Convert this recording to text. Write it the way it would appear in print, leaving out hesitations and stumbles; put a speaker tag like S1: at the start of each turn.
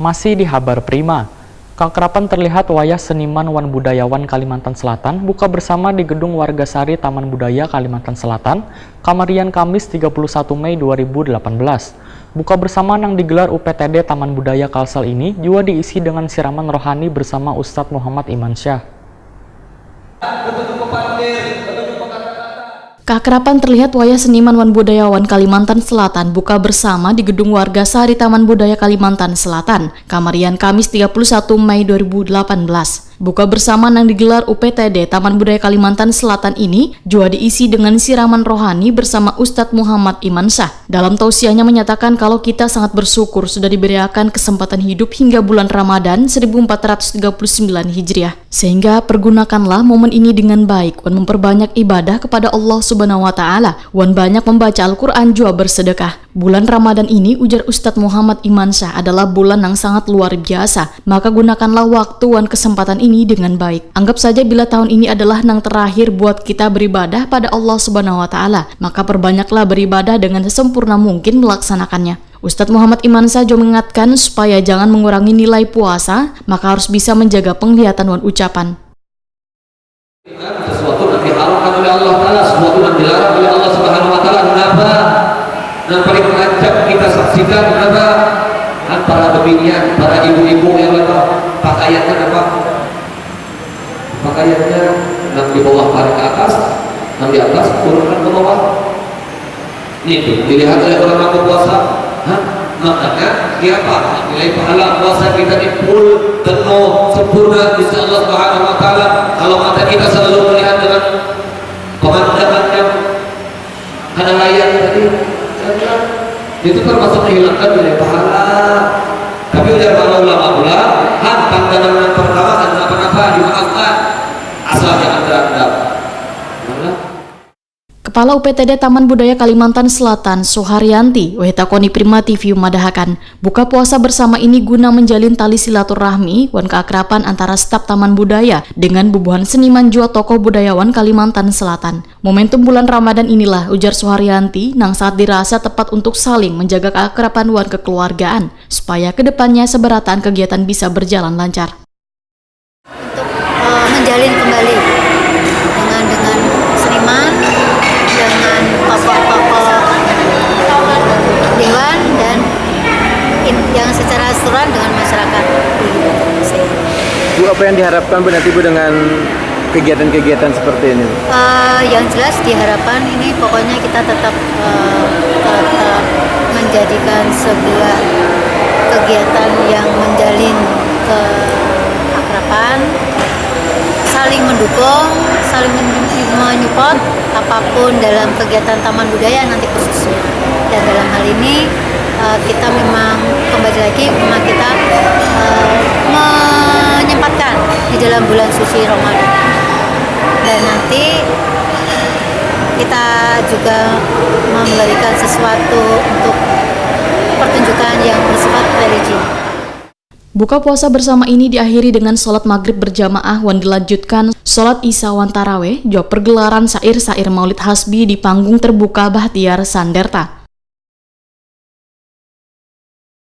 S1: Masih di Habar Prima, keakraban terlihat wayah seniman wan budayawan Kalimantan Selatan buka bersama di Gedung Wargasari Taman Budaya Kalimantan Selatan, Kamarian Kamis 31 Mei 2018. Buka bersama yang digelar UPTD Taman Budaya Kalsel ini juga diisi dengan siraman rohani bersama Ustadz Muhammad Imansyah.
S2: Keakraban terlihat wayah seniman wan budayawan Kalimantan Selatan buka bersama di Gedung Wargasari Taman Budaya Kalimantan Selatan, Kamarian Kamis 31 Mei 2018. Buka bersama yang digelar UPTD Taman Budaya Kalimantan Selatan ini juga diisi dengan siraman rohani bersama Ustadz Muhammad Imansyah. Dalam tausiahnya menyatakan kalau kita sangat bersyukur sudah diberikan kesempatan hidup hingga bulan Ramadan 1439 Hijriah. Sehingga pergunakanlah momen ini dengan baik, wan memperbanyak ibadah kepada Allah Subhanahu wa Ta'ala, wan banyak membaca Al-Quran juga bersedekah. Bulan Ramadan ini, ujar Ustadz Muhammad Imansyah, adalah bulan yang sangat luar biasa, maka gunakanlah waktu wan kesempatan ini dengan baik. Anggap saja bila tahun ini adalah yang terakhir buat kita beribadah pada Allah Subhanahu wa Ta'ala, maka perbanyaklah beribadah dengan sesempurna mungkin melaksanakannya. Ustadz Muhammad Imansyah juga mengingatkan supaya jangan mengurangi nilai puasa, maka harus bisa menjaga penglihatan wan ucapan.
S3: Sesuatu yang diharamkan oleh Allah Ta'ala, sesuatu yang dilarang oleh Allah Subhanahu wa Ta'ala. Kenapa? Yang paling mengancam kita saksikan kenapa? Para bebinian, para ibu-ibu yang pakaiannya apa? Pakaiannya yang di bawah tarik ke atas, yang di atas turunkan ke bawah. Itu dilihat oleh orang yang berpuasa. Makanya siapa nilai pahala puasa kita ini full, penuh, sempurna insya Allah Subhanahu wa Ta'ala. Kalau mata kita selalu melihat dengan pemandangan yang ada layar tadi, itu termasuk menghilangkan nilai pahala. Tapi ujar para ulama pandangan yang pertama dan apa-apa dimaafkan asal jangan terhadap.
S2: Kepala UPTD Taman Budaya Kalimantan Selatan, Soharyanti, Wetakoni Prima TV madahakan, buka puasa bersama ini guna menjalin tali silaturahmi wan keakraban antara staf Taman Budaya dengan bubuhan seniman jua tokoh budayawan Kalimantan Selatan. Momentum bulan Ramadan inilah, ujar Soharyanti, nang saat dirasa tepat untuk saling menjaga keakraban wan kekeluargaan, supaya kedepannya seberatan kegiatan bisa berjalan lancar.
S4: Untuk menjalin kembali dengan seniman, dengan tokoh-tokoh dewan dan yang secara aturan dengan masyarakat.
S5: Bu, apa yang diharapkan Bu nanti Bu dengan kegiatan-kegiatan seperti ini?
S4: Yang jelas diharapkan ini pokoknya kita tetap menjadikan sebuah kegiatan yang menjalin keakraban, saling mendukung, saling menyupport apapun dalam kegiatan Taman Budaya nanti khususnya. Dan dalam hal ini kita memang kembali lagi kita menyempatkan di dalam bulan suci Ramadan. Dan nanti kita juga memberikan sesuatu untuk pertunjukan yang bersifat religi.
S2: Buka puasa bersama ini diakhiri dengan sholat maghrib berjamaah wan dilanjutkan sholat isya wan taraweh, juga pergelaran syair-syair Maulid Hasbi di panggung terbuka Bahtiar Sanderta.